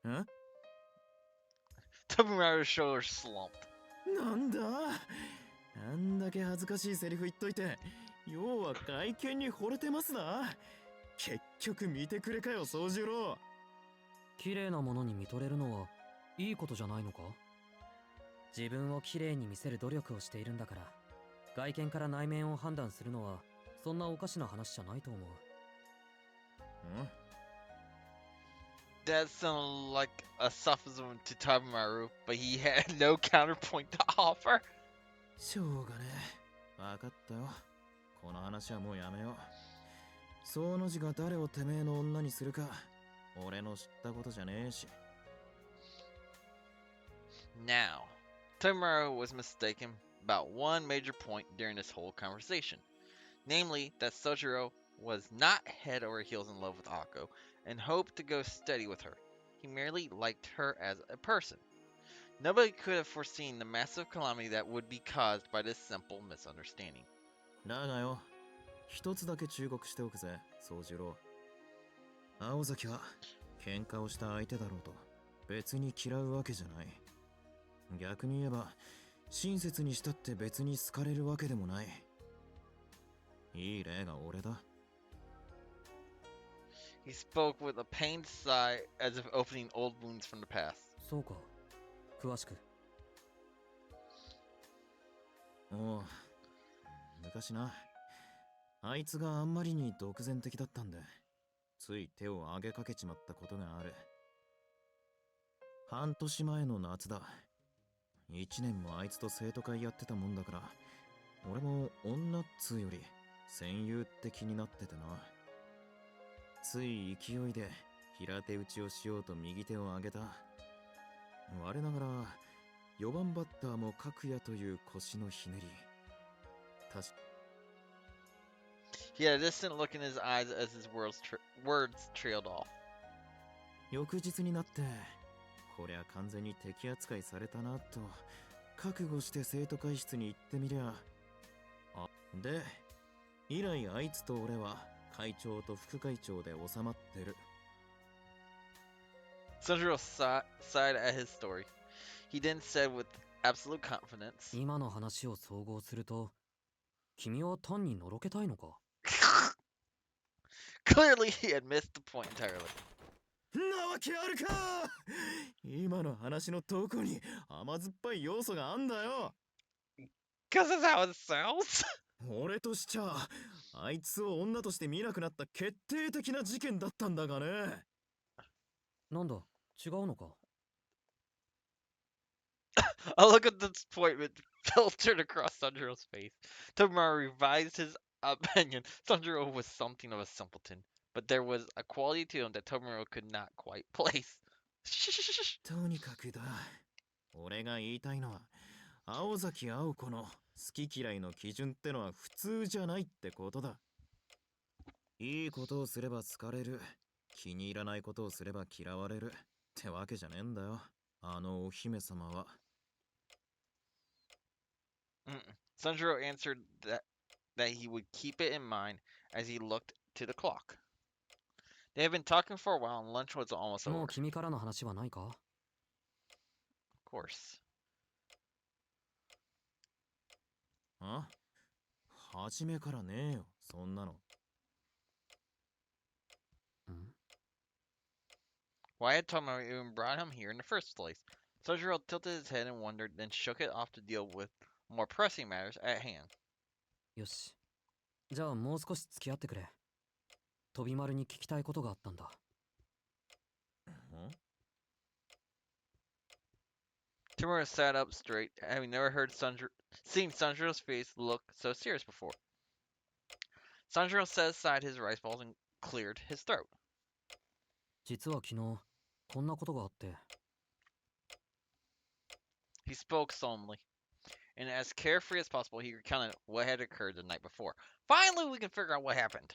ん Tobimaru's shoulders slumped. なんだあんだけ恥ずかしいセリフ言っといて、要は外見に惚れてますな。結局見てくれかよ、宗十郎。綺麗なものに見とれるのはいいことじゃないのか？自分を綺麗に見せる努力をしているんだから、外見から内面を判断するのはそんなおかしな話じゃないと思う。That sounded like a sophism to Tobimaru, but he had no counterpoint to offer. しょうがねえ。わかったよ。この話はもうやめよう。その字が誰をてめえの女にするか、俺の知ったことじゃねえし。Now, Tobimaru was mistaken about one major point during this whole conversation. Namely, that Sojiro was not head over heels in love with Akko and hoped to go steady with her. He merely liked her as a person. Nobody could have foreseen the massive calamity that would be caused by this simple misunderstanding. だがよ、一つだけ忠告しておくぜ、宗十郎。青崎は喧嘩をした相手だろうと別に嫌うわけじゃない。逆に言えば親切にしたって別に好かれるわけでもない。いい例が俺だ。He spoke with a pained sigh as if opening old wounds from the past. そうか、詳しく。おう、昔な、あいつがあんまりに独善的だったんで、つい手を挙げかけちまったことがある。半年前の夏だ。一年もあいつと生徒会やってたもんだから、俺も女っつうより戦友って気になっててな。つい勢いで平手打ちをしようと右手を上げた。我ながら4番バッターも角也という腰のひねり。He had a distant look in his eyes as his words trailed off. 翌日になって、こりゃ完全に敵扱いされたなと覚悟して生徒会室に行ってみりゃ。で、以来あいつと俺は会長と副会長で収まってる。Sundaro sighed at his story. He then said with absolute confidence, 今の話を総合すると、君は単にのろけたいのか？ Clearly, he had missed the point entirely. なわけあるか今の話のどこに甘酸っぱい要素があんだよ。 Because that's how it sounds. 俺としちゃあいつを女として見なくなった決定的な事件だったんだがね。なんだ、違うのか？ A look of disappointment filtered across Sanjiro's face. Tobimaru revised his opinion. Sanjiro was something of a simpleton, but there was a quality to him that Tobimaru could not quite place. とにかくだ。俺が言いたいのは、青崎青子の好き嫌いの基準ってのは普通じゃないってことだ。いいことをすれば好かれる、気に入らないことをすれば嫌われるってわけじゃねえんだよ、あのお姫様は。Sanjiro answered that he would keep it in mind as he looked to the clock. They had been talking for a while and lunch was almost も over. う君からの話はないか？ Of course. あ？初めからねえよ、そんなの。ん？ Why had Tomoe even brought him here in the first place? Sojiro tilted his head and wondered, then shook it off to deal with more pressing matters at hand. よし。じゃあもう少し付き合ってくれ。飛び丸に聞きたいことがあったんだ。Timura sat up straight, having never seen Sanjiro's face look so serious before. Sanjiro set aside his rice balls and cleared his throat. 実は昨日、こんなことがあって。He spoke solemnly, and as carefree as possible, he recounted what had occurred the night before. Finally, we can figure out what happened.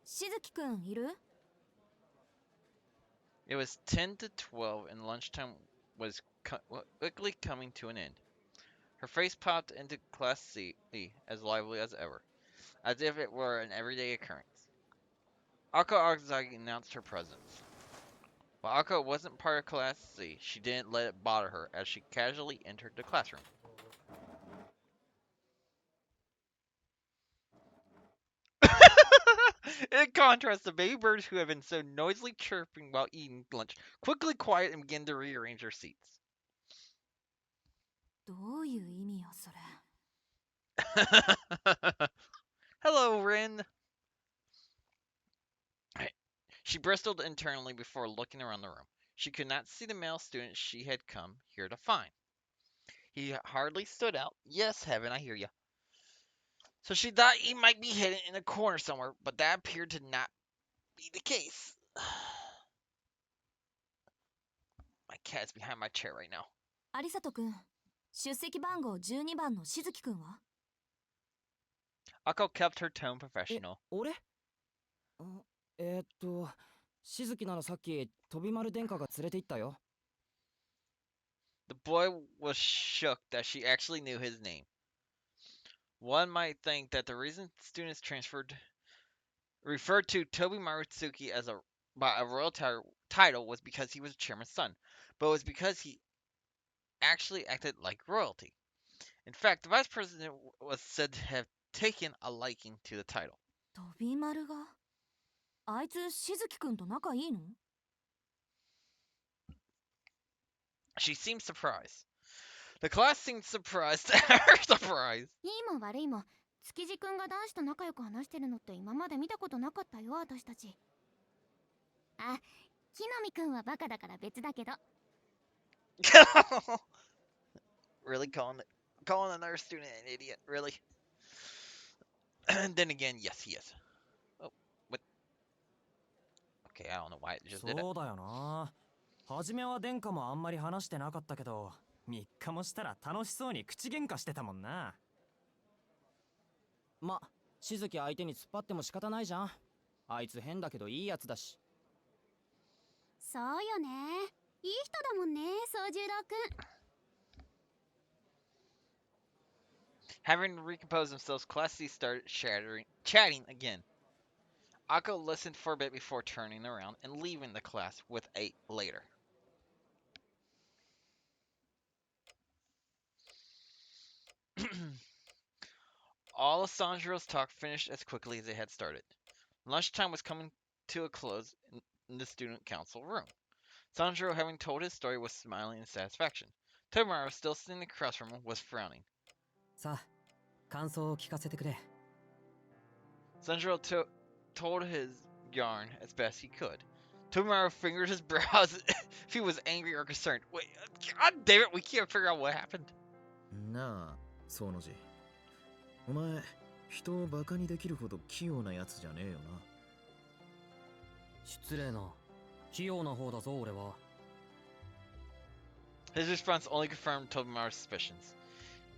しずきくんいる？ It was 10 to 12, and lunchtime was quickly coming to an end. Her face popped into Class C, as lively as ever, as if it were an everyday occurrence. Ako Akazaki announced her presence. While Ako wasn't part of Class C, she didn't let it bother her as she casually entered the classroom. In contrast, the baby birds who had been so noisily chirping while eating lunch quickly quieted and began to rearrange their seats. どういう意味よそれ。Hello, Rin. She bristled internally before looking around the room. She could not see the male student she had come here to find. He hardly stood out. Yes, Heaven, I hear you. So she thought he might be hidden in a corner somewhere, but that appeared to not be the case. My cat's behind my chair right now. 有里くん、出席番号12番のしずきくんは？ Ako kept her tone え、 professional. 俺しずきならさっき飛び丸殿下が連れて行ったよ。 The boy was shook that she actually knew his name. One might think that the reason students referred to Tobimaru as by a royal title was because he was chairman's son, but it was because he actually acted like royalty. In fact, the vice president was said to have taken a liking to the title. 飛び丸が？あいつしずきくんと仲いいの？ She seemed surprised. The class seemed surprised at her surprise. いいも悪いも築地くんが男子と仲良く話してるのって今まで見たことなかったよ私たち。あ、木の実くんはバカだから別だけど。Really calling another student an idiot, really? And then again, yes, he is. Oh, what? Okay, I don't know why it just did it. そうだよな。初めは殿下もあんまり話してなかったけど、3日もしたら楽しそうに口喧嘩してたもんな。ま、しずき相手に突っ張っても仕方ないじゃん。あいつ変だけどいいやつだし。そうよね。いい人だもんね、宗十郎くん。Having recomposed themselves, Class C started chatting again. Ako listened for a bit before turning around and leaving the class with a later. All of Sanjiro's talk finished as quickly as it had started. Lunchtime was coming to a close in the student council room. Sanjiro, having told his story, was smiling in satisfaction. Tobimaru, still sitting across from him, was frowning. さあ、感想を聞かせてくれ。Sanjiro told his yarn as best he could. Tobimaru fingered his brows if he was angry or concerned. Wait, God damn it, we can't figure out what happened. なあ、そうのじ。お前、人をバカにできるほど器用なやつじゃねえよな。失礼な。器用な方だぞ、俺は。His response only confirmed Tobimaru's suspicions.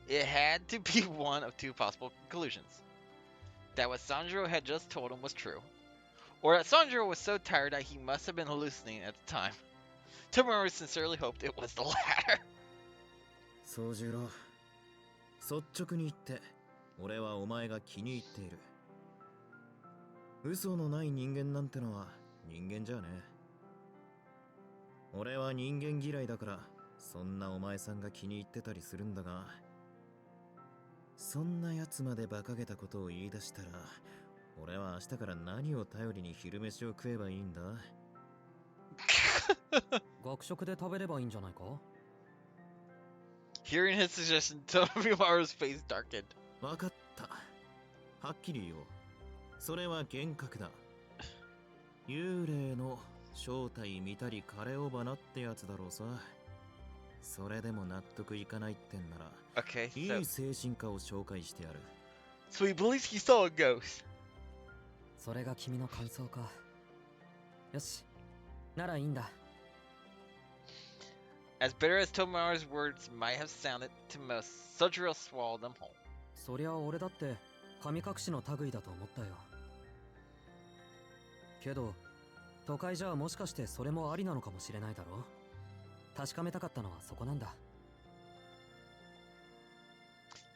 It had to be one of two possible conclusions. That what Sanjiro had just told him was true, or that Sanjiro was so tired that he must have been hallucinating at the time. Tobimaru sincerely hoped it was the latter. 宗十郎、率直に言って、俺はお前が気に入っている。嘘のない人間なんてのは人間じゃねえ。俺は人間嫌いだから、そんなお前さんが気に入ってたりするんだが、そんな奴まで馬鹿げたことを言い出したら、俺は明日から何を頼りに昼飯を食えばいいんだ？学食で食べればいいんじゃないか？ Hearing his suggestion, Tobimaru's face darkened. わかった。はっきり言おう。それは幻覚だ。幽霊の正体見たり枯れ尾花ってやつだろうさ。それでも納得いかないってんなら、Okay, いい精神科を紹介してやる。so he believes he saw a ghost. それが君の感想か。よし、ならいいんだ。As bitter as Tobimaru's words might have sounded to most, Sojiro swallowed them whole. そりゃ俺だって神隠しの類だと思ったよ。けど都会じゃもしかしてそれもありなのかもしれないだろ。確かめたかったのはそこなんだ。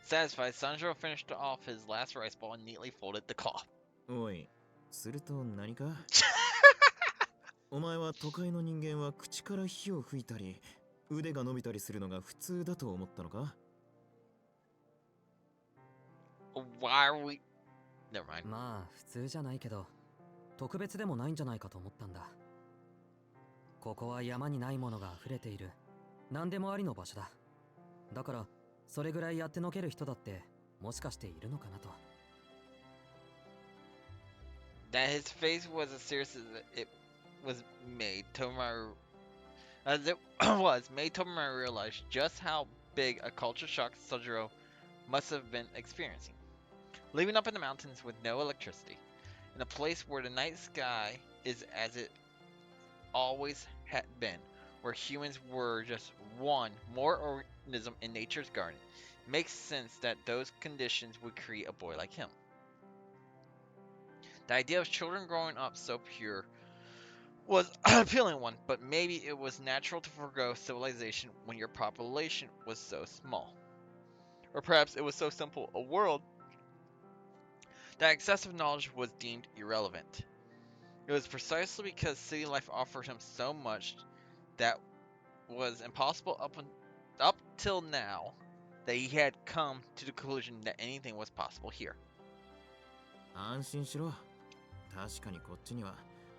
Satisfied, Sanjiro finished off his last rice ball and neatly folded the cloth. おい、すると何かお前は都会の人間は口から火を吹いたり、腕が伸びたりするのが普通だと思ったのか？ Why are we... Never mind. まあ普通じゃないけど特別でもないんじゃないかと思ったんだ。ここは山にないものが溢れている何でもありの場所だ。だからそれぐらいやってのける人だってもしかしているのかなと。 That his face was as serious as it was made Tobimaru as it was made Tobimaru realize just how big a culture shock Sanjiro must have been experiencing. Living up in the mountains with no electricity, in a place where the night sky is as it always had been, where humans were just one more organism in nature's garden, it makes sense that those conditions would create a boy like him. The idea of children growing up so pure was an appealing one, but maybe it was natural to forego civilization when your population was so small. Or perhaps it was so simple a world that excessive knowledge was deemed irrelevant. It was precisely because city life offered him so much that was impossible up till now that he had come to the conclusion that anything was possible here. 安心しろ。確かにこっちには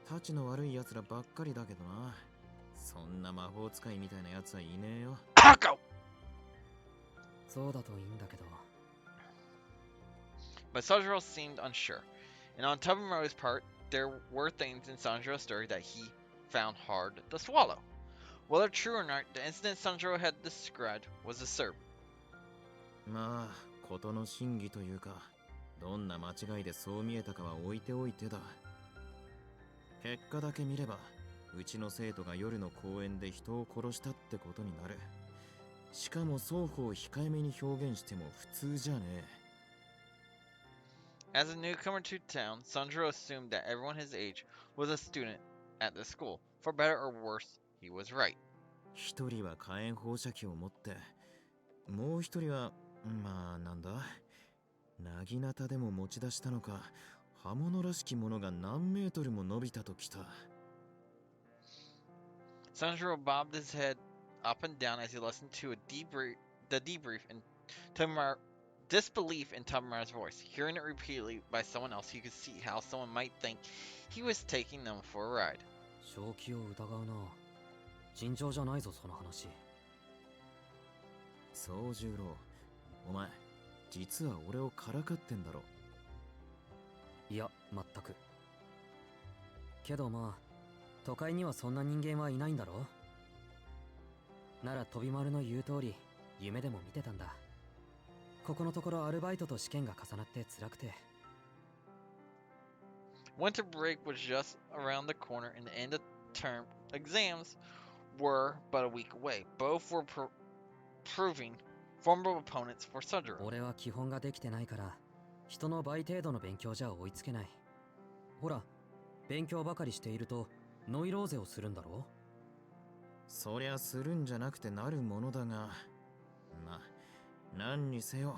タチの悪い奴らばっかりだけどな。そんな魔法使いみたいな奴はいねえよ。Aoko! そうだといいんだけど。 But Sanjiro seemed unsure, and on Tobimaru's part, there were things in Sanjiro's story that he found hard to swallow. Whether true or not, the incident Sanjiro had described was absurd. まあ、事の真偽というか、どんな間違いでそう見えたかは置いておいてだ。結果だけ見れば、うちの生徒が夜の公園で人を殺したってことになる。しかも双方控えめに表現しても普通じゃねえ。As a newcomer to town, Sanjiro assumed that everyone his age was a student at the school. For better or worse, he was right. 一人は火炎放射器を持って、もう一人は、まあなんだ、なぎなたでも持ち出したのか、刃物らしきものが何メートルも伸びたときた。Sanjiro bobbed his head up and down as he listened to the debrief in Tobimaru. Disbelief in Tobimaru's voice. Hearing it repeatedly by someone else, he could see how someone might think he was taking them for a ride. 正気を疑うな。尋常じゃないぞその話。宗十郎、お前、実は俺をからかってんだろ。いや、全く。けどまあ、都会にはそんな人間はいないんだろ。なら飛び丸の言う通り、夢でも見てたんだ。ここのところアルバイトと試験が重なって辛くて。Winter break was just around the corner, and the end of term exams were but a week away. Both were proving formidable opponents for Sanjiro. 俺は基本ができてないから、人の倍程度の勉強じゃ追いつけない。ほら、勉強ばかりしているとノイローゼをするんだろ。そりゃするんじゃなくてなるものだが、まあ、何にせよ、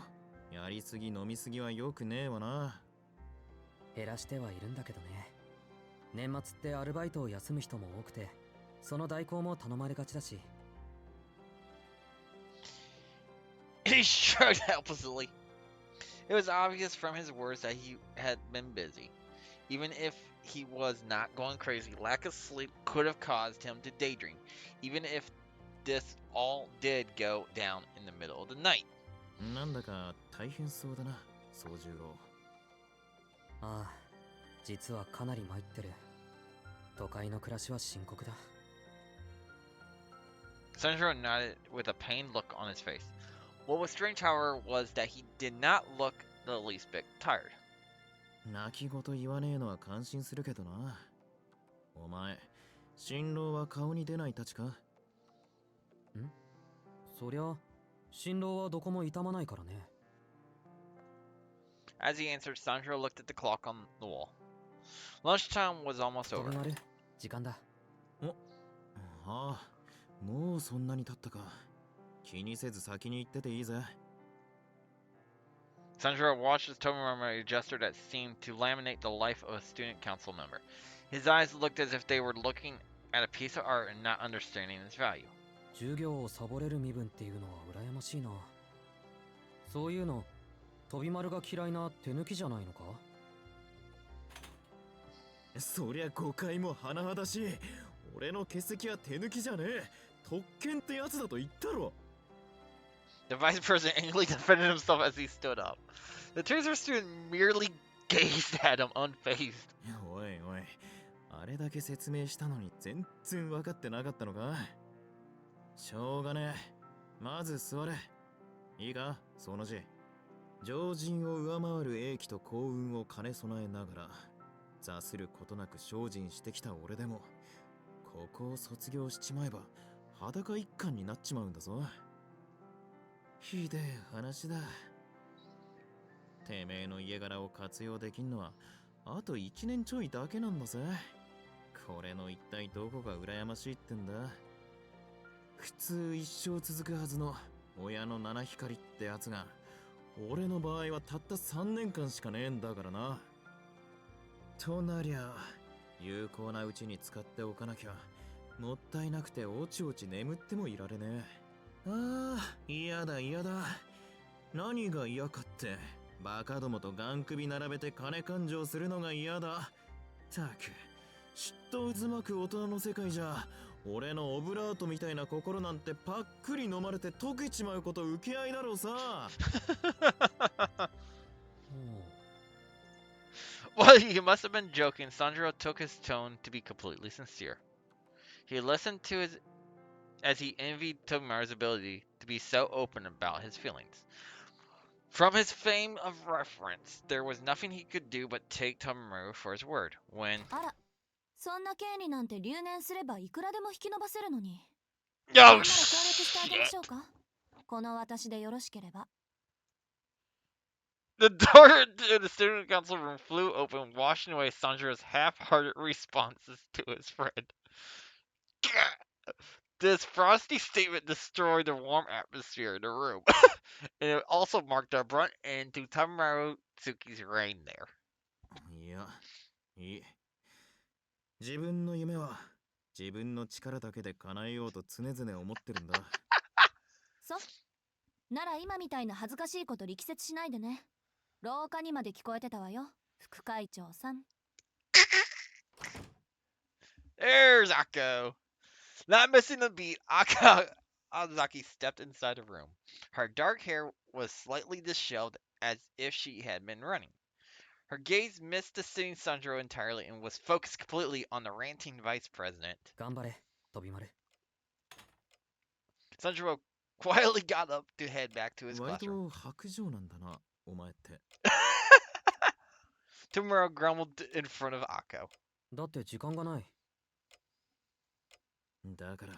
やりすぎ飲みすぎはよくねえわな。減らしてはいるんだけどね。年末ってアルバイトを休む人も多くて、その代行も頼まれがちだし。He shrugged helplessly. It was obvious from his words that he had been busy. Even if he was not going crazy, lack of sleep could have caused him to daydream, even if this all did go down in the middle of the night. なんだか大変そうだな、宗十郎。ああ、実はかなり参ってる。都会の暮らしは深刻だ。Sanjiro nodded with a pained look on his face. What was strange, however, was that he did not look the least bit tired. 泣き言言わねえのは感心するけどな。お前、新郎は顔に出ないたちか？ん？そりゃ、新郎はどこも痛まないからね。As he answered, Sanjiro looked at the clock on the wall. Lunchtime was almost over. 飛び丸、時間だ。ああ、もうそんなに経ったか。気にせず先に行ってていいぜ。Sanjiro watched as Tobimaru made a gesture that seemed to laminate the life of a student council member. His eyes looked as if they were looking at a piece of art and not understanding its value. 授業をサボれる身分っていうのは羨ましいな。そういうの、飛び丸が嫌いな手抜きじゃないのか？そりゃ誤解も甚だしい。俺の欠席は手抜きじゃねえ。特権ってやつだと言ったろ。The vice president angrily defended himself as he stood up. The Tracer student merely gazed at him, unfazed. おいおい、あれだけ説明したのに全然分かってなかったのか？しょうがねえ。まず座れ。いいか、その字。常人を上回る英気と幸運を兼ね備えながら、座することなく精進してきた俺でも、ここを卒業しちまえば裸一貫になっちまうんだぞ。ひでえ話だ。てめえの家柄を活用できんのはあと1年ちょいだけなんだぜ。これの一体どこが羨ましいってんだ。普通一生続くはずの親の七光ってやつが、俺の場合はたった3年間しかねえんだからな。となりゃ有効なうちに使っておかなきゃもったいなくておちおち眠ってもいられねえ。ああ、嫌だ嫌だ。何が嫌かって、バカどもとガン首並べて金勘定するのが嫌だ。たく、嫉妬渦巻く大人の世界じゃ、俺のオブラートみたいな心なんてパックリ飲まれて溶けちまうこと受け合いだろうさ。While he must have been joking, Sanjiro took his tone to be completely sincere. He listened to his as he envied Tobimaru's ability to be so open about his feelings. From his fame of reference, there was nothing he could do but take Tobimaru for his word. When あら、そんな権利なんて留年すればいくらでも引き延ばせるのに。Oh なんなら協力してあげま shit! しょうか。この私でよろしければ。The door to the student council room flew open, washing away Sanjiro's half-hearted responses to his friend. This frosty statement destroyed the warm atmosphere in the room, and it also marked a abrupt end to Tobimaru Tsuki's reign there. いや、いい。自分の夢は自分の力だけで叶えようと常々思ってるんだ。そなら今みたいな恥ずかしいこと力説しないでね。廊下にまで聞こえてたわよ、副会長さん。There's Akko. Not missing a beat, Akka Ozaki stepped inside the room. Her dark hair was slightly disheveled as if she had been running. Her gaze missed the sitting Sanjiro entirely and was focused completely on the ranting vice president. 頑張れ、飛び丸。Sanjiro quietly got up to head back to his 割 classroom. と白状なんだな、お前って。Tobimaru grumbled in front of Akko. だって時間がない。だから、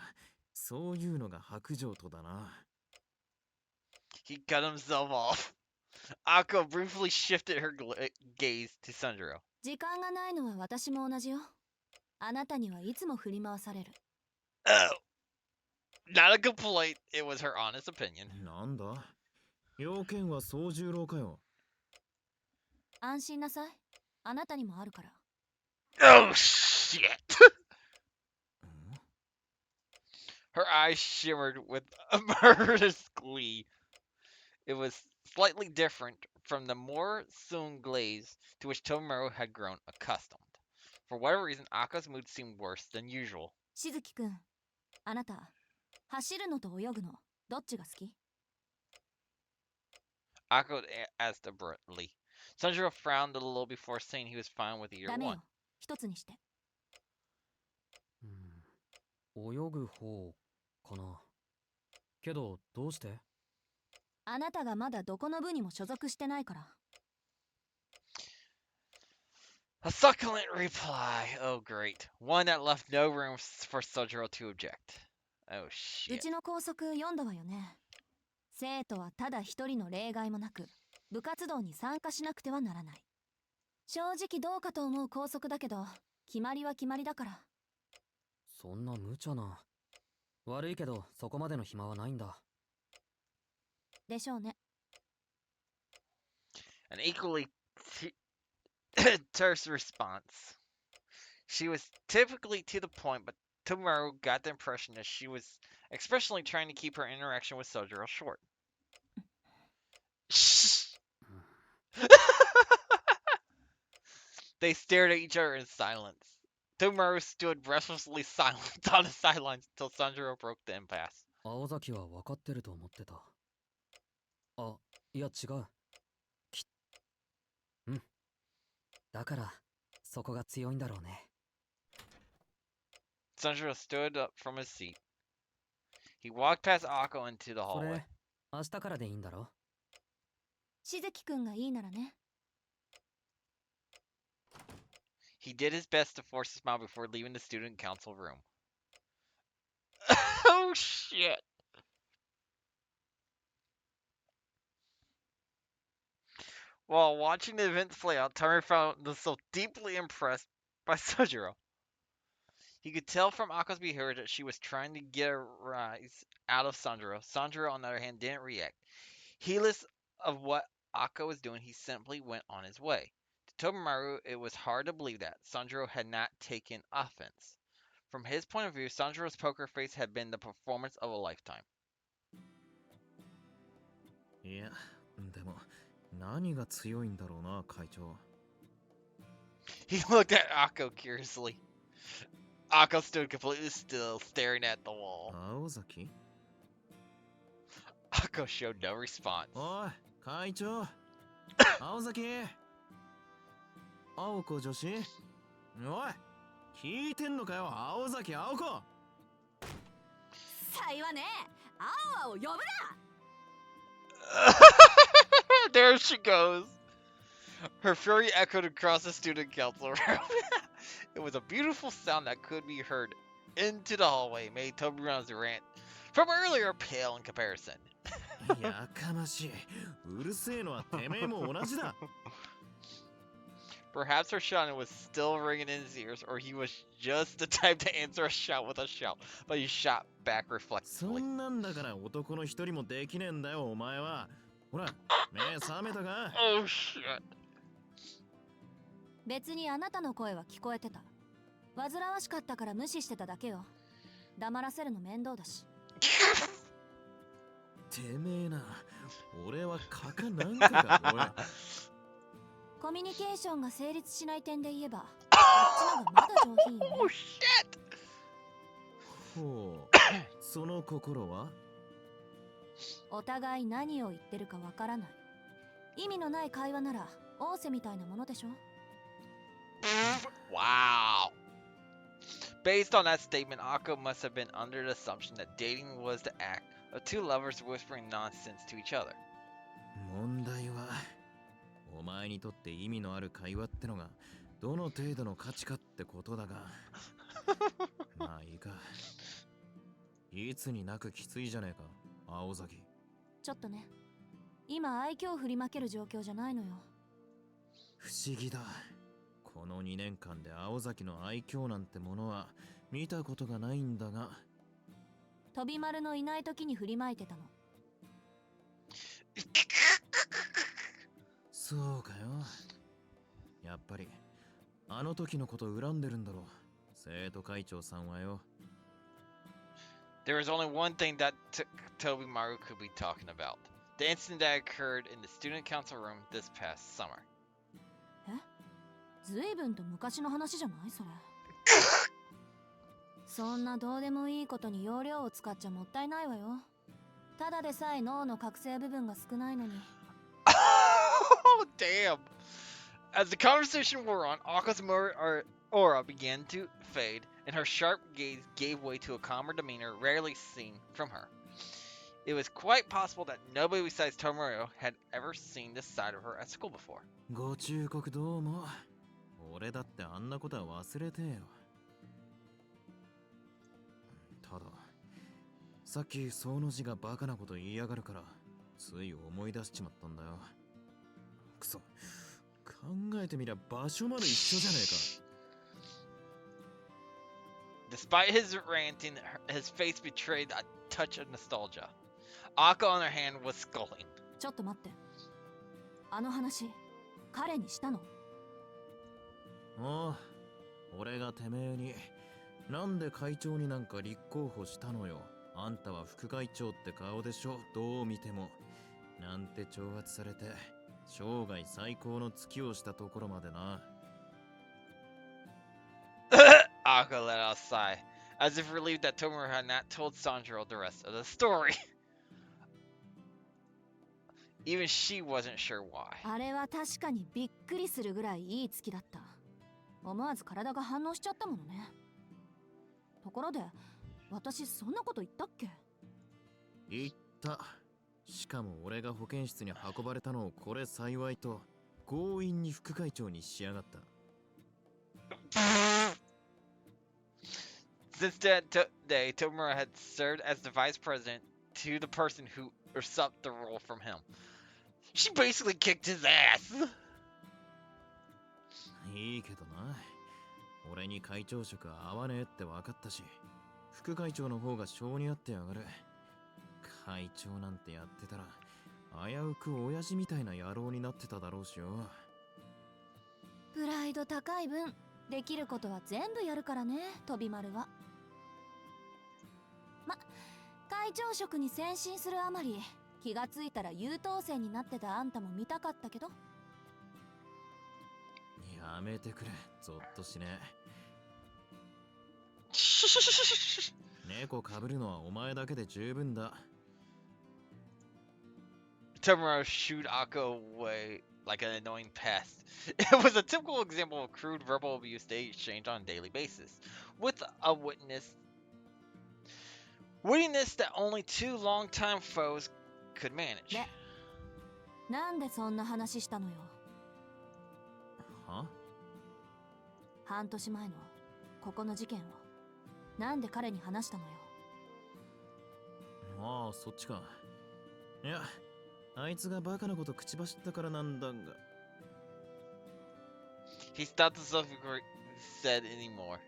そういうのが白状とだな。He cut himself off. Akko briefly shifted her gaze to Sanjiro. 時間がないのは私も同じよ。あなたにはいつも振り回される。Oh. Not a complaint, it was her honest opinion. なんだ、要件は総十郎かよ。安心なさい。あなたにもあるから。Oh shit! Her eyes shimmered with a murderous glee. It was slightly different from the more soon glaze to which Tobimaru had grown accustomed. For whatever reason, Akko's mood seemed worse than usual. しずきくん、あなた、走るのと泳ぐの、どっちが好き？ Akko asked abruptly. Sanjiro frowned a little before saying he was fine with either ダメ one. よ。一つにして。泳ぐ方かな。けど、どうして？あなたがまだどこの部にも所属してないから。A succulent reply. Oh, great. One that left no room for Sanjiro to object. Oh, う shit. ちの校則読んだわよね。生徒はただ一人の例外もなく、部活動に参加しなくてはならない。正直どうかと思う校則だけど、決まりは決まりだから。そんな無茶な。悪いけど、そこまでの暇はないんだ。でしょうね。An equally terse response. She was typically to the point, but Tobimaru got the impression that she was expressly trying to keep her interaction with Sojiro short. They stared at each other in silence. Tobimaru stood breathlessly silent on the sidelines until Sojiro broke the impasse. 青崎は分かってると思ってた。あ、いや違う。うん。だから、そこが強いんだろうね。Sojiro stood up from his seat. He walked past Aoko into the そ hallway. れ、明日からでいいんだろ？しずきくんがいいならね。He did his best to force a smile before leaving the student council room. Oh shit! While watching the events play out, Tamari found himself deeply impressed by Sojiro. He could tell from Ako's behavior that she was trying to get a rise out of Sojiro. Sojiro, on the other hand, didn't react. Heedless of what Ako was doing, he simply went on his way. To Tobimaru, it was hard to believe that Sojiro had not taken offense. From his point of view, Sanjiro's poker face had been the performance of a lifetime. いや、でも何が強いんだろうな、会長。He looked at Ako curiously. Ako stood completely still, staring at the wall. 青崎？ Ako showed no response. おい、会長。青崎。青子女子。おい、聞いてんのかよ、青崎青子。さいはね、青を呼ぶな。There she goes. Her fury echoed across the student council room. It was a beautiful sound that could be heard into the hallway, made Tobimaru's rant from earlier pale in comparison. やかましい。うるせえのはてめえも同じだ。Perhaps her shouting was still ringing in his ears, or he was just the type to answer a shout with a shout, but he shot back そ reflexively. んなんだから男の一人もできねえんだよ、お前は。ほら、目覚めたか？ Oh shit. 別にあなたの声は聞こえてた。煩わしかったから無視してただけよ。黙らせるの面倒だし。てめえな、俺はカカなんかか、おい。コミュニケーションが成立しない点で言えば、あっちのがまだ上品よね。 Oh shit. ほう、その心は？お互い何を言ってるかわからない。意味のない会話なら、仰せみたいなものでしょ。Wow. Based on that statement, Ako must have been under the assumption that dating was the act of two lovers whispering nonsense to each other. 問題は、お前にとって意味のある会話ってのがどの程度の価値かってことだが。まあいいか。いつになくきついじゃねえか、青崎。ちょっとね。今愛嬌振りまける状況じゃないのよ。不思議だ。この2年間で青崎の愛嬌なんてものは見たことがないんだが。飛び丸のいない時に振りまいてたの。そうかよ。やっぱりあの時のこと恨んでるんだろう、生徒会長さんはよ。There was only one thing that Tobimaru could be talking about. The incident that occurred in the student council room this past summer. ずいぶんと昔の話じゃないそれ。そんなどうでもいいことに容量を使っちゃもったいないわよ。ただでさえ脳の覚醒部分が少ないのに。Oh, damn. As the conversation wore on, Aka's aura began to fade, and her sharp gaze gave way to a calmer demeanor rarely seen from her. It was quite possible that nobody besides Tomorio had ever seen this side of her at school before. ご忠告どうも。俺だってあんなことは忘れてよ。ただ、さっきその字がバカなこと言いやがるから、つい思い出しちまったんだよ。くそ、考えてみりゃ場所まで一緒じゃねえか。 Despite his ranting, his face betrayed a touch of nostalgia. Aka, on her hand, was sculling. ちょっと待って。あの話、彼にしたの？おう、俺がてめえになんで会長になんか立候補したのよ。あんたは副会長って顔でしょ、どう見ても。なんて挑発されて生涯最高の月をしたところまでな。Aoko let out a sigh, as if relieved that Tomoru had not told Sanjiro the rest of the story. Even she wasn't sure why. あれは確かにびっくりするぐらいいい月だった。思わず体が反応しちゃったものね。ところで、私そんなこと言ったっけ？言った。しかも俺が保健室に運ばれたのをこれ幸いと強引に副会長にしやがった。Since that day, Tomoru had served as the vice president to the person who usurped the role from him. She basically kicked his ass. いいけどな。俺に会長職は合わねえって分かったし、副会長の方が性に合ってやがる。会長なんてやってたら危うく親父みたいな野郎になってただろうしよ。プライド高い分できることは全部やるからね、飛丸は。会長職に先進するあまり気がついたら優等生になってたあんたも見たかったけど。やめてくれ、ゾッとしねえ。猫かぶるのはお前だけで十分だ。Tomoru shooed Aoko away like an annoying pest. It was a typical example of crude verbal abuse they exchanged on a daily basis, with a wittiness that only two longtime foes could manage. で、なんでそんな話したのよ。は？半年前のここの事件をなんで彼に話したのよ。ああ、そっちか。いや、あいつがバカなこと口走ったからなんだが。He stopped himself before he said any more.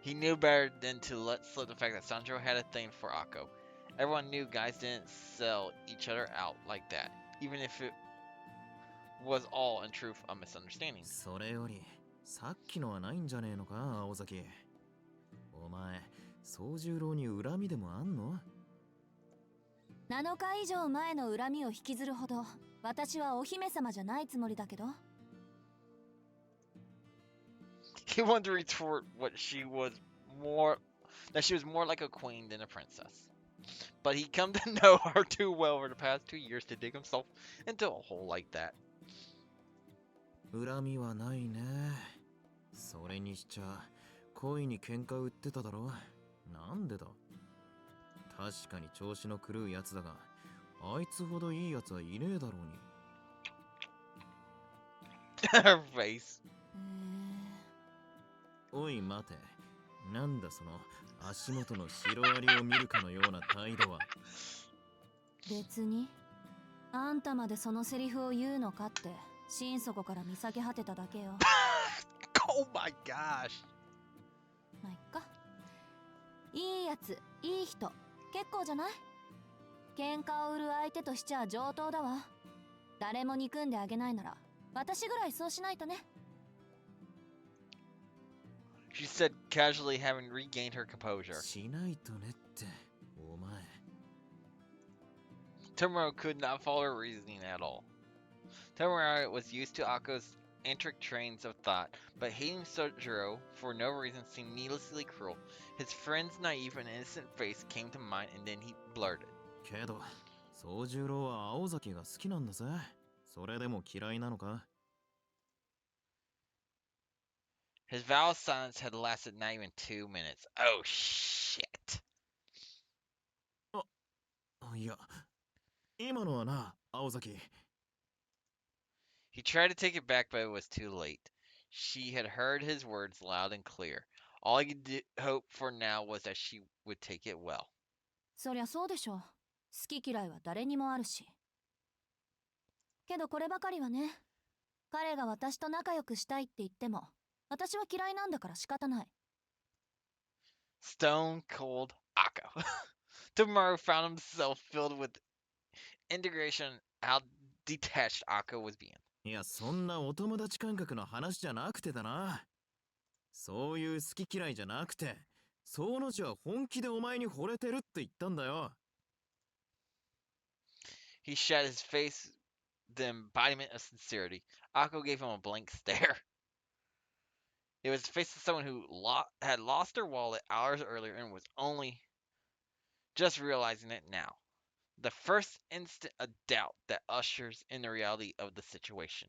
He knew better than to let slip the fact that Sandro had a thing for Akko. Everyone knew guys didn't sell each other out like that, even if it was all in truth a misunderstanding. それより、さっきのはないんじゃねえのか、青崎。お前、宗十郎に恨みでもあんの？7日以上前の恨みを引きずるほど私はお姫様じゃないつもりだけど。He wanted to retort what she was more that she was more like a queen than a princess. But he come to know her too well over the past 2 years to dig himself into a hole like that. 恨みはないね。それにしちゃ、恋に喧嘩売ってただろ。なんでだ？確かに調子の狂うやつだが、あいつほどいいやつはいねえだろうに。Her face. おい待て、なんだその足元のシロアリを見るかのような態度は。別にあんたまでそのセリフを言うのかって心底から見下げ果てただけよ。Oh my gosh. まあいっか。いいやつ、いい人、結構じゃない？喧嘩を売る相手としちゃ上等だわ。誰も憎んであげないなら私ぐらいそうしないとね。She said casually, having regained her composure. しないとねって、お前。Tomoru could not follow her reasoning at all. Tomoru was used to Akko's intricate trains of thought, but hating Sojiro for no reason seemed needlessly cruel. His friend's naive and innocent face came to mind, and then he blurted. けど、宗十郎は青崎が好きなんだぜ。それでも嫌いなのか？ His vow of silence had lasted not even 2 minutes. Oh shit. いや、今のはな、青崎。He tried to take it back, but it was too late. She had heard his words loud and clear. All he could hope for now was that she would take it well. そりゃそうでしょう。好き嫌いは誰にもあるし。けどこればかりはね、彼が私と仲良くしたいって言っても私は嫌いなんだから仕方ない。 Stone cold Akko. Tomoru found himself filled with indignation how detached Akko was being. いや、そんなお友達感覚の話じゃなくてだな。そういう好き嫌いじゃなくて、その字は本気でお前に惚れてるって言ったんだよ。He shut his face, the embodiment of sincerity. Akko gave him a blank stare. It was the face of someone who had lost her wallet hours earlier and was only just realizing it now. The first instant of doubt that ushers in the reality of the situation.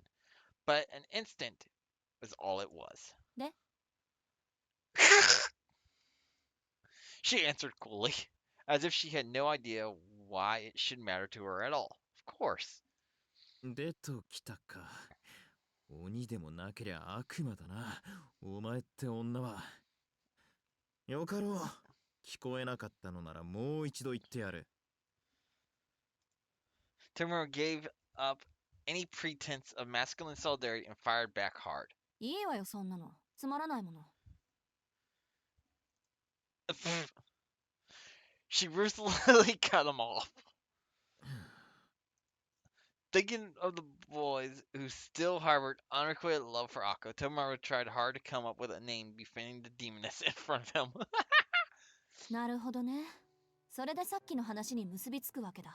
But an instant was all it was. で、She answered coolly, as if she had no idea why it should matter to her at all. Of course. でときたか。鬼でもなけりゃ悪魔だな。お前って女は。よかろう。聞こえなかったのならもう一度言ってやる。Tobimaru gave up any pretense of masculine solidarity and fired back hard. いいわよそんなの。つまらないもの。She ruthlessly cut him off. Thinking of the boys who still harbored unrequited love for Akko, Tobimaru tried hard to come up with a name befitting the demoness in front of him. なるほどね。それでさっきの話に結びつくわけだ。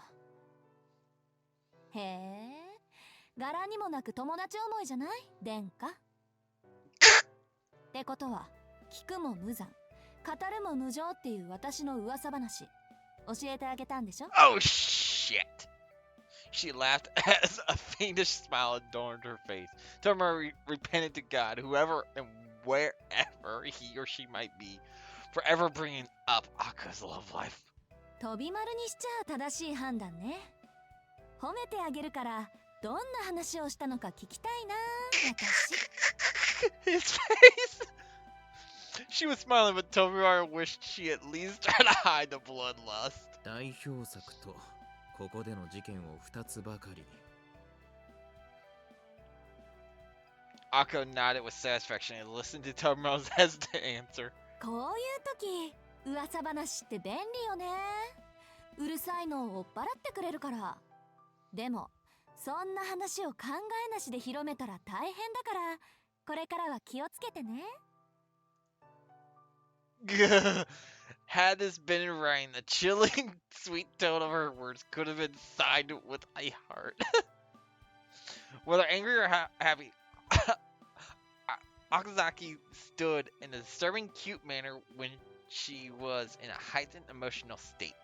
へえ、柄にもなく友達思いじゃない殿下。ってことは、聞くも無残、語るも無情っていう私の噂話、教えてあげたんでしょ Oh shit! She laughed as a fiendish smile adorned her face. Tobimaru repented to God, whoever and wherever he or she might be, for ever bringing up Akko's love life. 飛び丸にしちゃ正しい判断ね。褒めてあげるから、どんな話をしたのか聞きたいな、私。His face! She was smiling, but Tobimaru wished she at least tried to hide the bloodlust. 代表作とここでの事件を2つばかり。Akko nodded with satisfaction and listened to Tobimaru's hesitant answer. こういう時、噂話って便利よね。うるさいのを追っ払ってくれるから。でも、そんな話を考えなしで広めたら大変だから、これからは気をつけてね。Had this been in writing, the chilling, sweet tone of her words could have been signed with a heart. Whether angry or happy, Okazaki stood in a disturbing cute manner when she was in a heightened emotional state.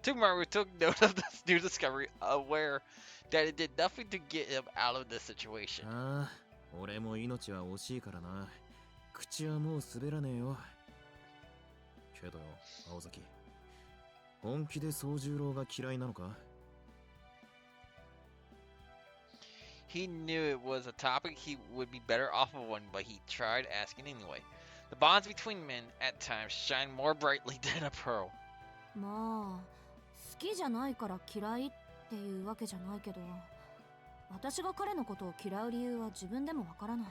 Tobimaru took note of this new discovery, aware that it did nothing to get him out of this situation. ああ、俺も命は惜しいからな。口はもう滑らねえよ。けどよ、青崎。本気で宗十郎が嫌いなのか？ He knew it was a topic he would be better off avoiding, but he tried asking anyway. The bonds between men at times shine more brightly than a pearl. まあ、好きじゃないから嫌いっていうわけじゃないけど、私が彼のことを嫌う理由は自分でもわからない。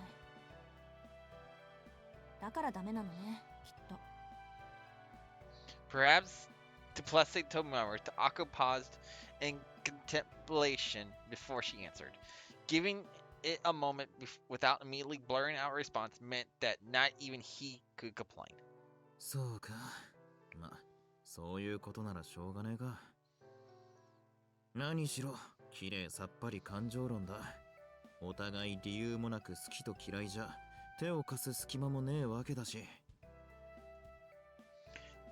だからダメなのね、きっと。Perhaps to placate Tobimaru, Aoko paused in contemplation before she answered. Giving it a moment without immediately blurring out a response meant that not even he could complain. そうか。ま、そういうことならしょうがねえか。何しろ、綺麗さっぱり感情論だ。お互い理由もなく好きと嫌いじゃ、手を貸す隙間もねえわけだし。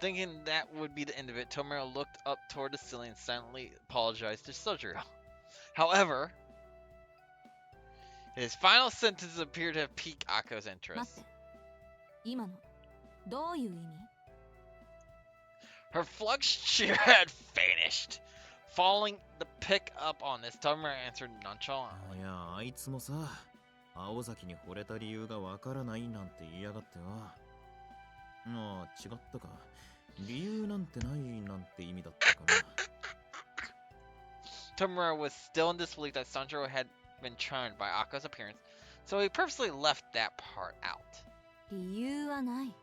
Thinking that would be the end of it, Tobimaru looked up toward the ceiling and silently apologized to Sojiro. However, his final sentence appeared to have piqued Akko's 待っ interest. て。今の、どういう意味 Her flushed cheer had vanished. Following the pick up on this, Tobimaru answered い nonchalantly. や、あいつもさ、青崎に惚れた理由がわからないなんて言いやがっては。ああ、違ったか。理由なんてないなんて意味だったかな。Tobimaru was still in disbelief that Sanjiro had been charmed by Akko's appearance, so he purposely left that part out. 理由はない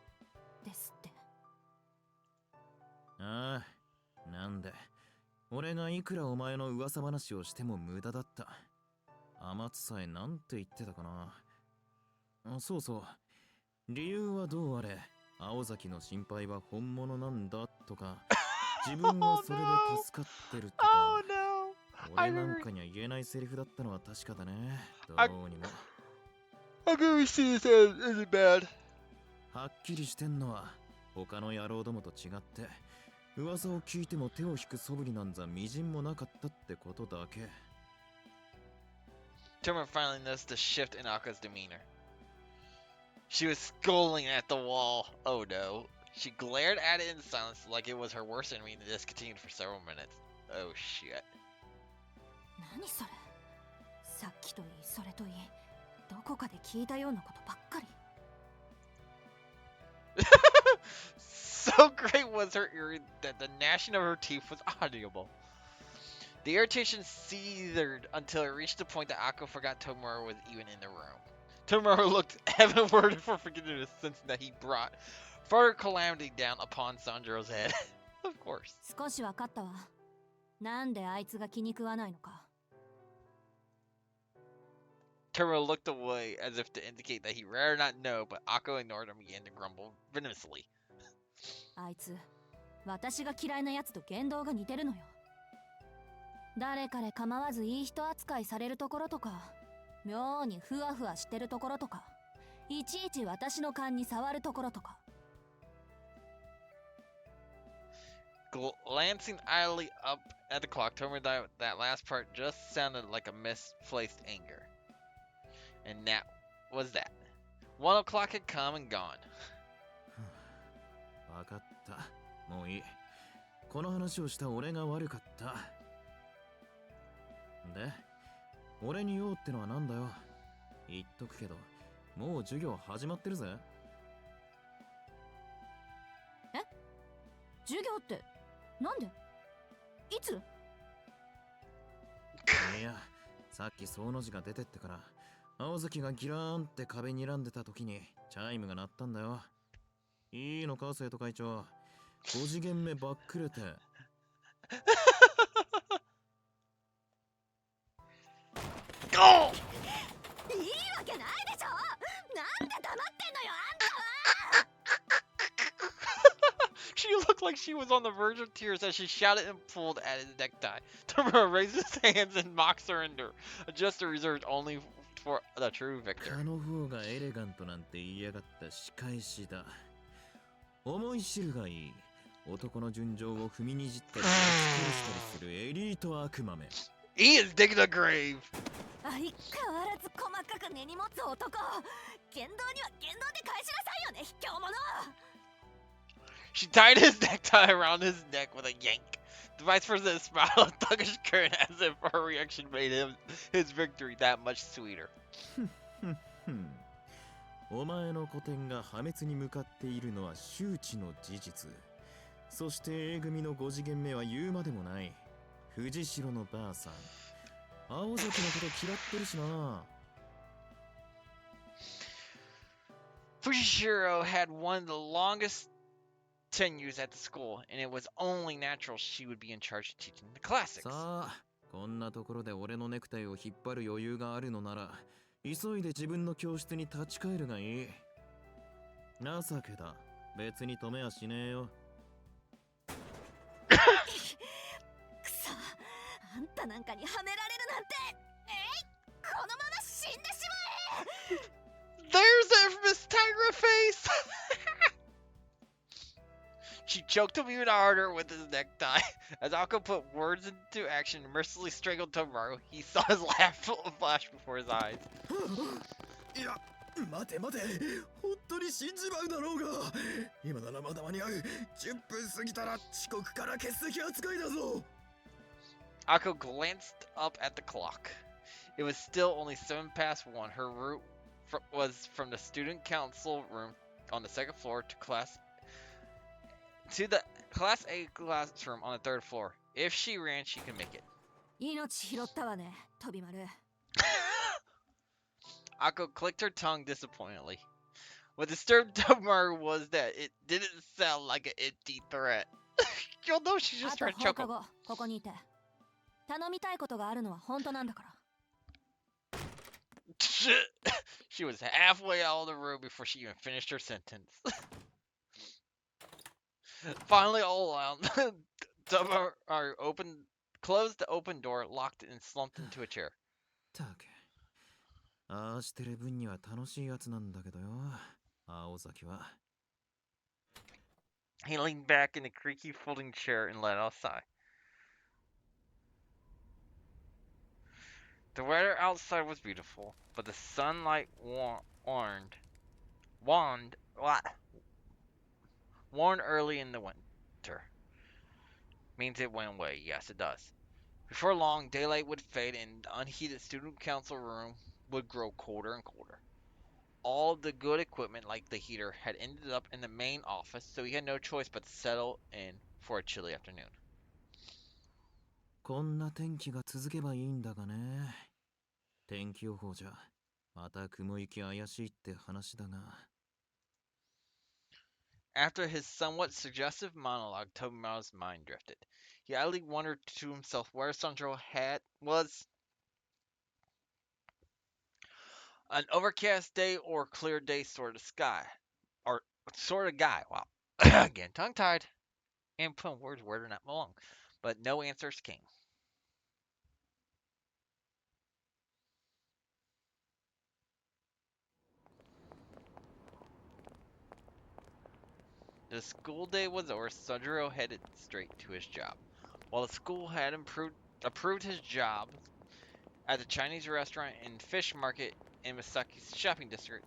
ですって。ああ、なんで。俺がいくらお前の噂話をしても無駄だった。天津さえなんて言ってたかな。そうそう。理由はどうあれ、青崎の心配は本物なんだとか、自分はそれで助かってるとか、Oh no! 俺なんかには言えないセリフだったのは確かだね。どうにも。I'm gonna see this as bad. はっきりしてんのは、他の野郎どもと違って、噂を聞いても手を引く素振りなんざみじんもなかったってことだけ。Tomer finally noticed the shift in Aka's demeanor. She was scolding at the wall. Oh no. She glared at it in silence like it was her worst enemy and this continued for several minutes. Oh shit. 何それ。さっきといいそれといい、どこかで聞いたようなことばっかり。So great was her ear that the gnashing of her teeth was audible. The irritation seethed until it reached the point that Ako forgot Tomoru was even in the room. Tomoru looked heavenward for forgiveness, sensing that he brought further calamity down upon Sanjiro's head. Of course. 少しわかったわ。なんであいつが気に食わないのか。Tomoru looked away as if to indicate that he'd rather not know, but Ako ignored him and began to grumble venomously. あいつ、私が嫌いなやつと言動が似てるのよ。誰彼構わずいい人扱いされるところとか、妙にふわふわしてるところとか、いちいち私の勘に触るところとか。Glancing idly up at the clock, Tomoru thought that last part just sounded like a misplaced anger. And that was that. 1 o'clock had come and gone. わかった。もういい。この話をした俺が悪かった。で、俺に用ってのはなんだよ。言っとくけど、もう授業始まってるぜ。え？授業って、なんで？いつ？いや、さっきその字が出てってから、青崎がギラーンって壁に睨んでた時にチャイムが鳴ったんだよ。いいのか、生徒会長。5次元目ばっくれて。Go! いいわけないでしょ。なんで黙ってんのよ、あんたは。She looked like she was on the verge of tears as she shouted and pulled at his necktie. Tomoru raised his hands in mock surrender, a gesture reserved only for the true victor. 蚊の方がエレガントなんて言いやがった仕返しだ。思い知るがいい。男の純情を踏みにじったり焼き殺したりするエリート悪魔め。He is digging a grave. 相変わらず細かく根に持つ男。言動には言動で返しなさいよね、卑怯者。 She tied his necktie around his neck with a yank. The vice president smiled a thuggish grin as if her reaction made his victory that much sweeter. お前の古典が破滅に向かっているのは周知の事実。そして A 組の5次元目は言うまでもない。藤代のばあさん。青崎のこと嫌ってるしな。Fushishiro had one of the longest tenures at the school, and it was only natural she would be in charge of teaching the classics. さあ、こんなところで俺のネクタイを引っ張る余裕があるのなら、急いで自分の教室に立ち返るがいい。情けだ。別に止めはしねえよ。くそ、あんたなんかにはめられるなんて。このまま死んでしまえ。 There's that Miss Tiger face! She choked him even harder with his necktie. As Aoko put words into action and mercilessly strangled Tomoru, he saw his laugh flash before his eyes. いや、待て待て。本当に死んじまうだろうが。今ならまだ間に合う。10分過ぎたら遅刻から欠席扱いだぞ。Aoko glanced up at the clock. It was still only 7 past 1. Her route was from the student council room on the second floor to the Class A classroom on the third floor. If she ran, she could make it. 命拾ったわね、飛び丸。 Aoko clicked her tongue disappointedly. What disturbed Tobimaru was that it didn't sound like an empty threat. You'll know she's あ just と trying to 放 choke 課 him. 後、ここにいて。頼みたいことがあるのは本当なんだから。She was halfway out of the room before she even finished her sentence. Finally, all alone, Tobimaru closed the open door, locked it, and slumped into a chair. たくああしてる分には楽しいやつなんだけどよ、青崎は。 He leaned back in the creaky folding chair and let out a sigh. The weather outside was beautiful, but the sunlight warned early in the winter. Means it went away. Yes, it does. Before long, daylight would fade and the unheated student council room would grow colder and colder. All the good equipment, like the heater, had ended up in the main office, so he had no choice but to settle in for a chilly afternoon. こんな天気が続けばいいんだがね。天気予報じゃまた雲行き怪しいって話だが。 After his somewhat suggestive monologue, Tobimaru's mind drifted. He idly wondered to himself where Sandro was an overcast day or clear day sort of sky. Or sort of guy. Wow. Again, tongue tied. And putting words where they not belong. But no answers came. The school day was over. Sandro headed straight to his job. While the school had approved his job at the Chinese restaurant and fish market in Misaki's shopping district,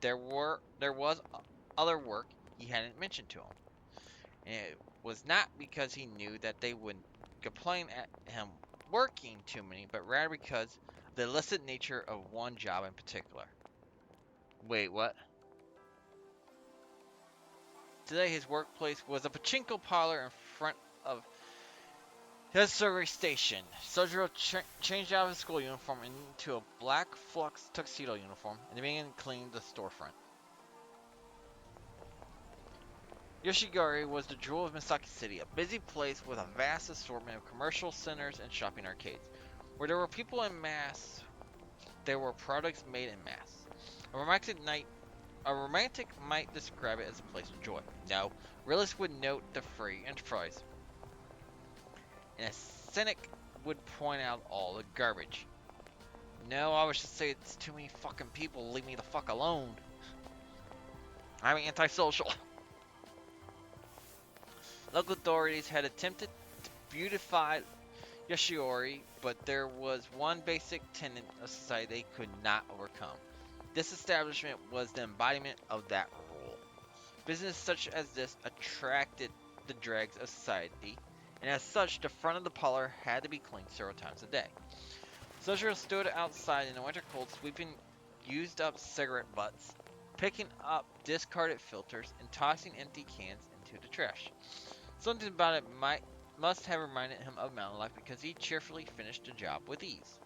there was other work he hadn't mentioned to him. And it was not because he knew that they would complain at him working too many, but rather because of the illicit nature of one job in particular. Wait, what? Today his workplace was a pachinko parlor in front of his service station. Sojiro changed out of his school uniform into a black flux tuxedo uniform and began cleaning the storefront. Yoshigari was the jewel of Misaki City, a busy place with a vast assortment of commercial centers and shopping arcades. Where there were people en masse, there were products made en masse. A romantic might describe it as a place of joy. No, realists would note the free enterprise. And a cynic would point out all the garbage. No, I was just saying it's too many fucking people. Leave me the fuck alone. I'm antisocial. Local authorities had attempted to beautify Yoshiori, but there was one basic tenet of society they could not overcome. This establishment was the embodiment of that rule. Business such as this attracted the dregs of society, and as such, the front of the parlor had to be cleaned several times a day. Sojiro stood outside in the winter cold, sweeping used up cigarette butts, picking up discarded filters, and tossing empty cans into the trash. Something about it must have reminded him of mountain life because he cheerfully finished the job with ease.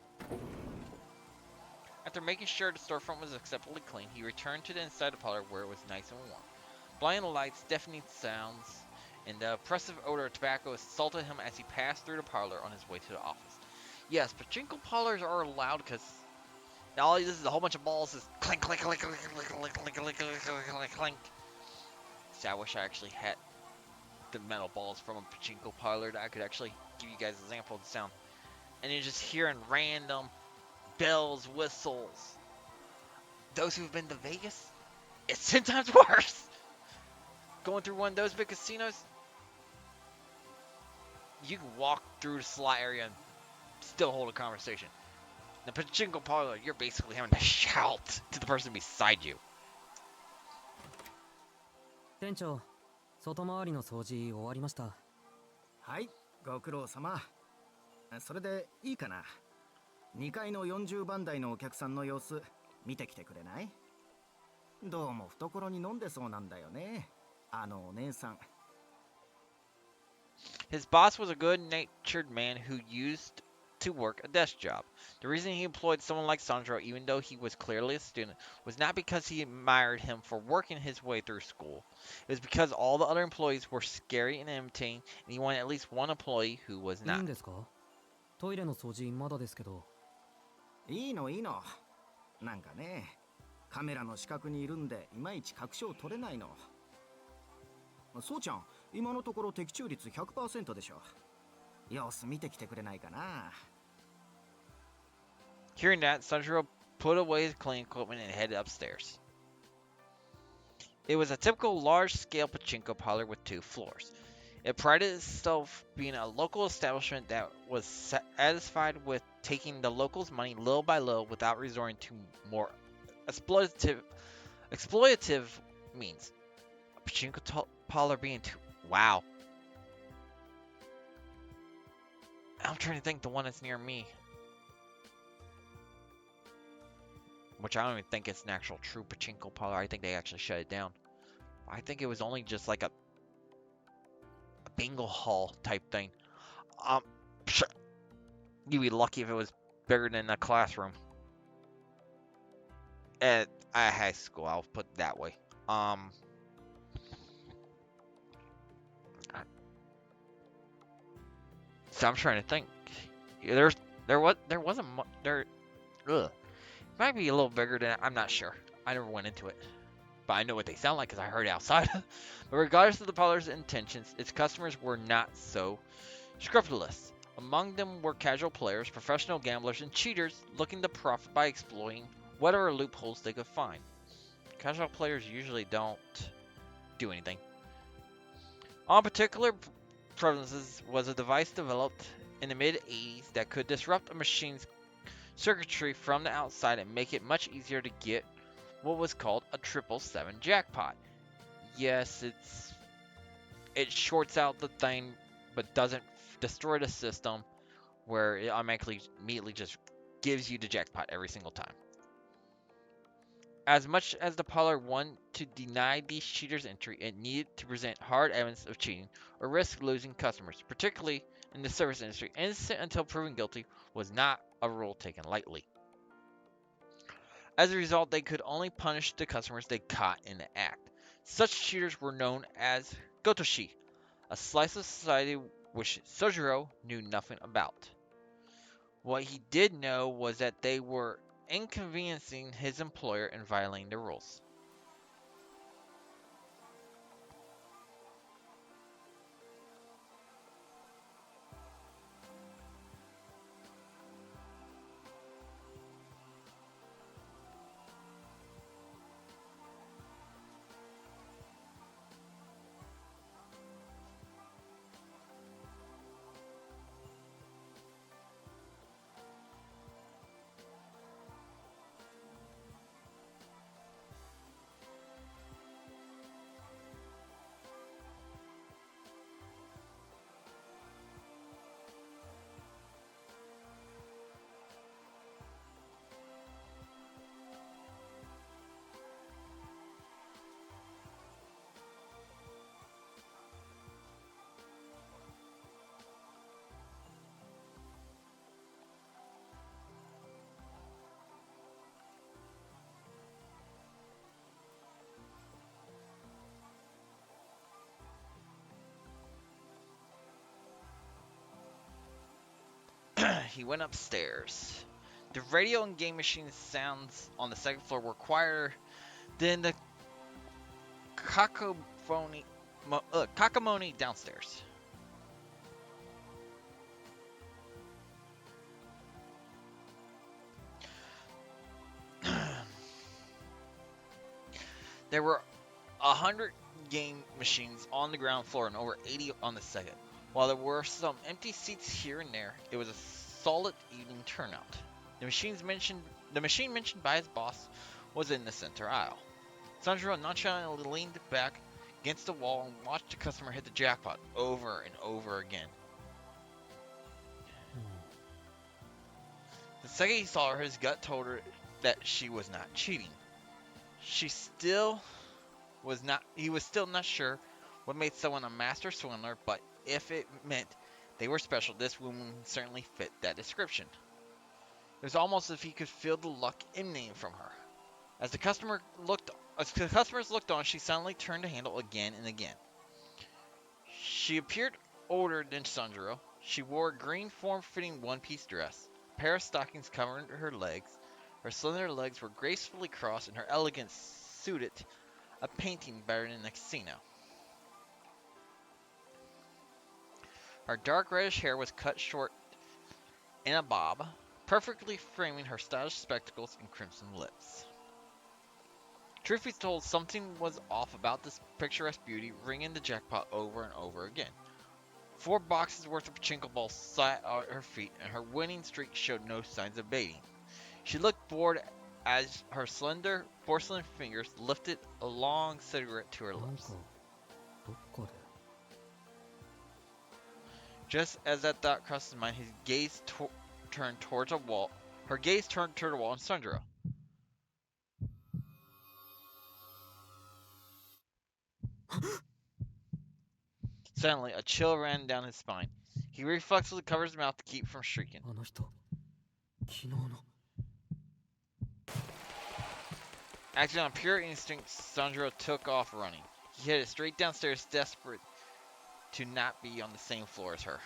After making sure the storefront was acceptably clean, he returned to the inside of the parlor where it was nice and warm. Blinding lights, deafening sounds, and the oppressive odor of tobacco assaulted him as he passed through the parlor on his way to the office. Yes, pachinko parlors are loud because all this is a whole bunch of balls is clink, clink, clink, clink, clink, clink, clink, clink, clink, clink, clink. See, I wish I actually had the metal balls from a pachinko parlor that I could actually give you guys an example of the sound. And you're just hearing random bells, whistles. Those who've been to Vegas, it's 10 times worse. Going through one of those big casinos, you can walk through the slot area and still hold a conversation. In the pachinko parlor, you're basically having to shout to the person beside you. 店長、外回りの掃除終わりました。はい、ご苦労様。それでいいかな。2階の40番台のお客さんの様子見てきてくれない？どうも懐に飲んでそうなんだよね。あのお姉さん。His boss was a good-natured man who used to work a desk job. The reason he employed someone like Sandro, even though he was clearly a student, was not because he admired him for working his way through school. It was because all the other employees were scary and imitating, and he wanted at least one employee who was いい not. んですか？トイレの掃除まだですけど。いいのいいの。なんかね、カメラの死角にいるんでいまいち確証取れないの。そうちゃん、今のところ的中率 100% でしょ。様子見てきてくれないかな。 Hearing that, Sanjiro put away his cleaning equipment and headed upstairs. It was a typical large-scale pachinko parlor with 2 floors. It prided itself being a local establishment that was satisfied with taking the locals' money little by little without resorting to more exploitative means. A pachinko parlor being too. Wow. I'm trying to think the one that's near me. Which I don't even think it's an actual true pachinko parlor. I think they actually shut it down. I think it was only just like a bingo hall type thing. You'd be lucky if it was bigger than a classroom. At a high school, I'll put it that way. So I'm trying to think. There wasn't there. Ugh. It might be a little bigger than I'm not sure. I never went into it, but I know what they sound like because I heard it outside. But regardless of the parlor's intentions, its customers were not so scrupulous. Among them were casual players, professional gamblers, and cheaters looking to profit by exploiting whatever loopholes they could find. Casual players usually don't do anything. On particular premises was a device developed in the mid-80s that could disrupt a machine's circuitry from the outside and make it much easier to get what was called a 777 jackpot. Yes, it shorts out the thing, but doesn't destroy the system where it automatically immediately just gives you the jackpot every single time. As much as the parlor wanted to deny these cheaters entry, it needed to present hard evidence of cheating or risk losing customers, particularly in the service industry. Innocent until proven guilty was not a rule taken lightly. As a result, they could only punish the customers they caught in the act. Such cheaters were known as gotoshi, a slice of society which Sojiro knew nothing about. What he did know was that they were inconveniencing his employer and violating the rules. He went upstairs. The radio and game machine sounds on the second floor were quieter than the cacomony downstairs. There were 100 game machines on the ground floor and over 80 on the second. While there were some empty seats here and there, it was a solid evening turnout. The machine mentioned by his boss was in the center aisle. Sanjiro nonchalantly leaned back against the wall and watched the customer hit the jackpot over and over again. The second he saw her, his gut told her that she was not cheating. He was still not sure what made someone a master swindler, but if it meant they were special, this woman certainly fit that description. It was almost as if he could feel the luck emanating from her. As the customers looked on, she suddenly turned the handle again and again. She appeared older than Sanjiro. She wore a green form-fitting one-piece dress. A pair of stockings covered her legs. Her slender legs were gracefully crossed, and her elegance suited a painting better than a casino. Her dark reddish hair was cut short in a bob, perfectly framing her stylish spectacles and crimson lips. Truth be told, something was off about this picturesque beauty, ringing the jackpot over and over again. 4 boxes worth of pachinko balls sat at her feet, and her winning streak showed no signs of abating. She looked bored as her slender porcelain fingers lifted a long cigarette to her なんか lips. どっかで Just as that thought crossed his mind, his gaze turned towards a wall. Her gaze turned toward a wall in Sundra. Suddenly, a chill ran down his spine. He reflexively covered his mouth to keep from shrieking. あの人昨日の Acting on pure instinct, Sandro took off running. He headed straight downstairs, desperate to not be on the same floor as her.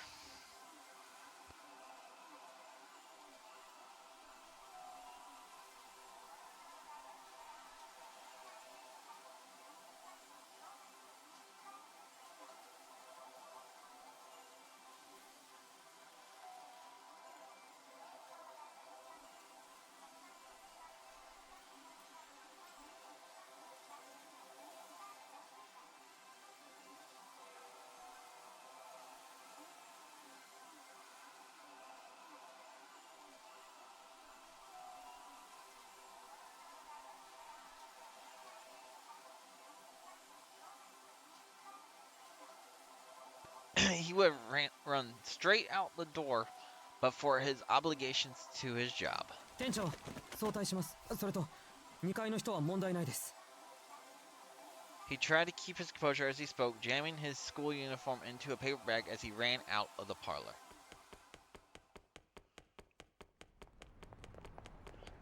He would have run straight out the door, but for his obligations to his job. 店長早退します。それと2階の人は問題ないです。 He tried to keep his composure as he spoke, jamming his school uniform into a paper bag as he ran out of the parlor.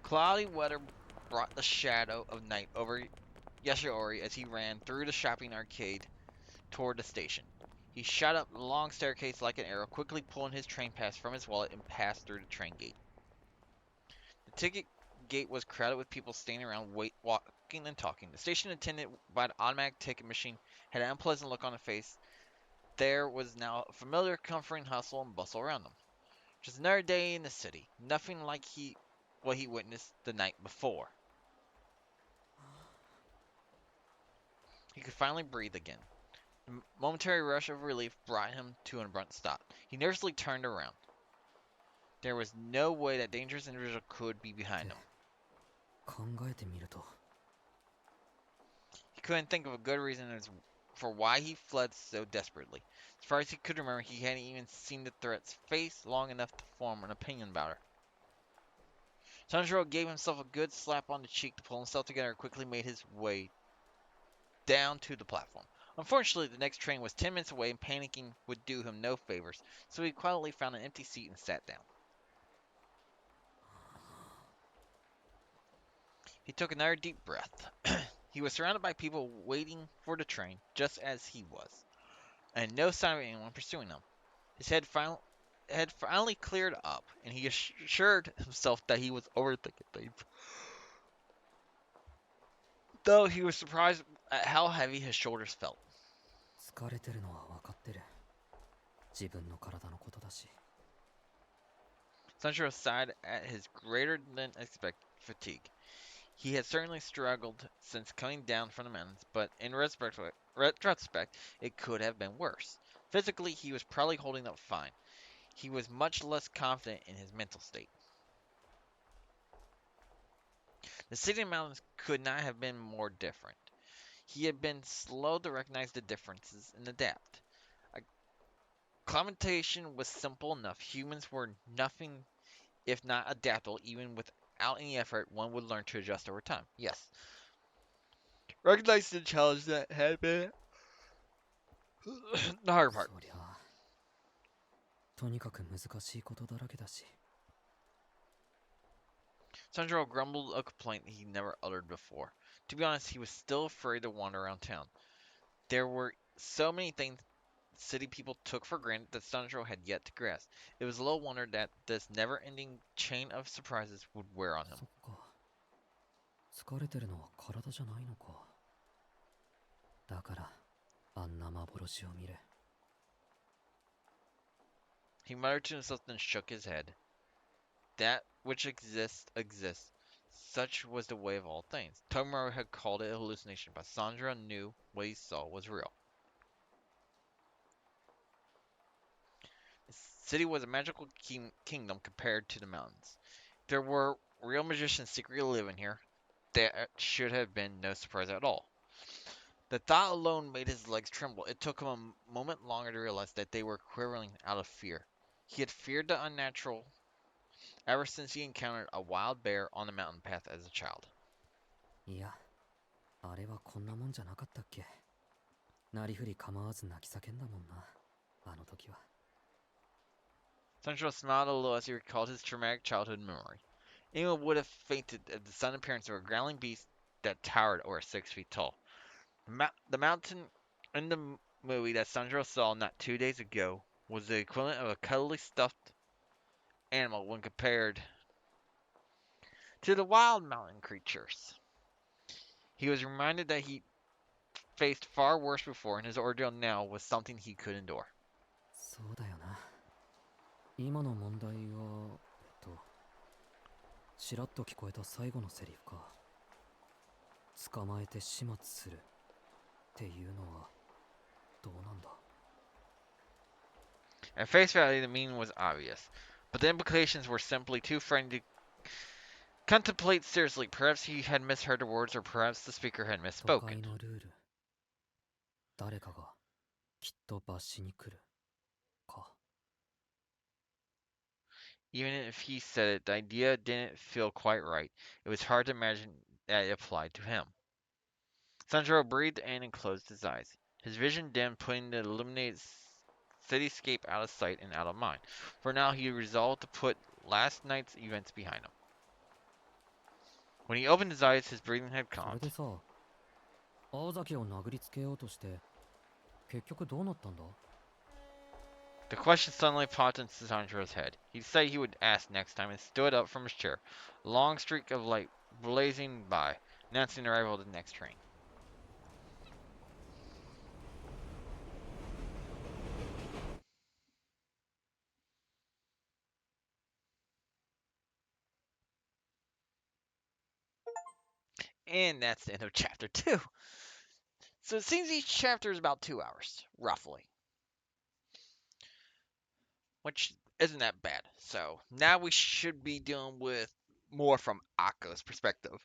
Cloudy weather brought the shadow of night over Yashiori as he ran through the shopping arcade toward the station. He shot up the long staircase like an arrow, quickly pulling his train pass from his wallet and passed through the train gate. The ticket gate was crowded with people standing around, walking and talking. The station attendant by the automatic ticket machine had an unpleasant look on his face. There was now a familiar, comforting hustle and bustle around them. Just another day in the city, nothing like what he witnessed the night before. He could finally breathe again. The momentary rush of relief brought him to an abrupt stop. He nervously turned around. There was no way that dangerous individual could be behind him. 考えてみると He couldn't think of a good reason for why he fled so desperately. As far as he could remember, he hadn't even seen the threat's face long enough to form an opinion about her. Sanjiro gave himself a good slap on the cheek to pull himself together and quickly made his way down to the platform. Unfortunately, the next train was 10 minutes away and panicking would do him no favors, so he quietly found an empty seat and sat down. He took another deep breath. He was surrounded by people waiting for the train, just as he was, and no sign of anyone pursuing him. His head finally cleared up, and he assured himself that he was overthinking things. Though he was surprised at how heavy his shoulders felt. 疲れてるのは分かってる。自分の体のことだし。 Sanjiro sighed at his greater than expected fatigue. He had certainly struggled since coming down from the mountains, but in retrospect, it could have been worse. Physically, he was probably holding up fine. He was much less confident in his mental state. The city and mountains could not have been more different. He had been slow to recognize the differences and adapt. Acclimatization was simple enough. Humans were nothing if not adaptable, even without any effort, one would learn to adjust over time. Yes. Recognizing the challenge that had been the hard part. そりゃとにかく難しいことだらけだし。 Sanjiro grumbled a complaint he never uttered before. To be honest, he was still afraid to wander around town. There were so many things city people took for granted that Sanjiro had yet to grasp. It was little wonder that this never-ending chain of surprises would wear on him. そっか。疲れてるのは体じゃないのか。だからあんな幻を見る。 He muttered to himself, then shook his head. That which exists, exists. Such was the way of all things. Tobimaru had called it a hallucination, but Sandra knew what he saw was real. The city was a magical kingdom compared to the mountains. There were real magicians secretly living here. That should have been no surprise at all. The thought alone made his legs tremble. It took him a moment longer to realize that they were quivering out of fear. He had feared the unnatural ever since he encountered a wild bear on the mountain path as a child. いや、あれはこんなもんじゃなかったっけ。なりふり構わず泣き叫んだもんな、あの時は。Sancho smiled a little as he recalled his traumatic childhood memory. Anyone would have fainted at the sudden appearance of a growling beast that towered over 6 feet tall. The mountain in the movie that Sandro saw not 2 days ago was the equivalent of a cuddly stuffed animal when compared to the wild mountain creatures. He was reminded that he faced far worse before, and his ordeal now was something he could endure. そうだよな。今の問題はちらっと聞こえた最後のセリフか。捕まえて始末するっていうのはどうなんだ。 At face value, the meaning was obvious, but the implications were simply too frightening to contemplate seriously. Perhaps he had misheard the words, or perhaps the speaker had 都会 misspoken. のルール。誰かがきっと罰しに来るか。 Even if he said it, the idea didn't feel quite right. It was hard to imagine that it applied to him. Sanjiro breathed in and closed his eyes. His vision dimmed, putting the illuminated cityscape out of sight and out of mind. For now, he resolved to put last night's events behind him. When he opened his eyes, his breathing had それ calmed. でさ、青崎を殴りつけようとして結局どうなったんだ。 The question suddenly popped into Sanjiro's head. He decided he would ask next time and stood up from his chair, a long streak of light blazing by, announcing the arrival of the next train. And that's the end of chapter 2. So it seems each chapter is about 2 hours, roughly. Which isn't that bad. So now we should be dealing with more from Akko's perspective.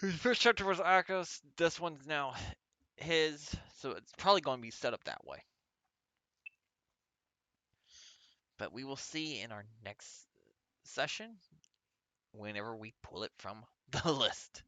His first chapter was Akko's, this one's now his, so it's probably going to be set up that way. But we will see in our next session whenever we pull it from the list.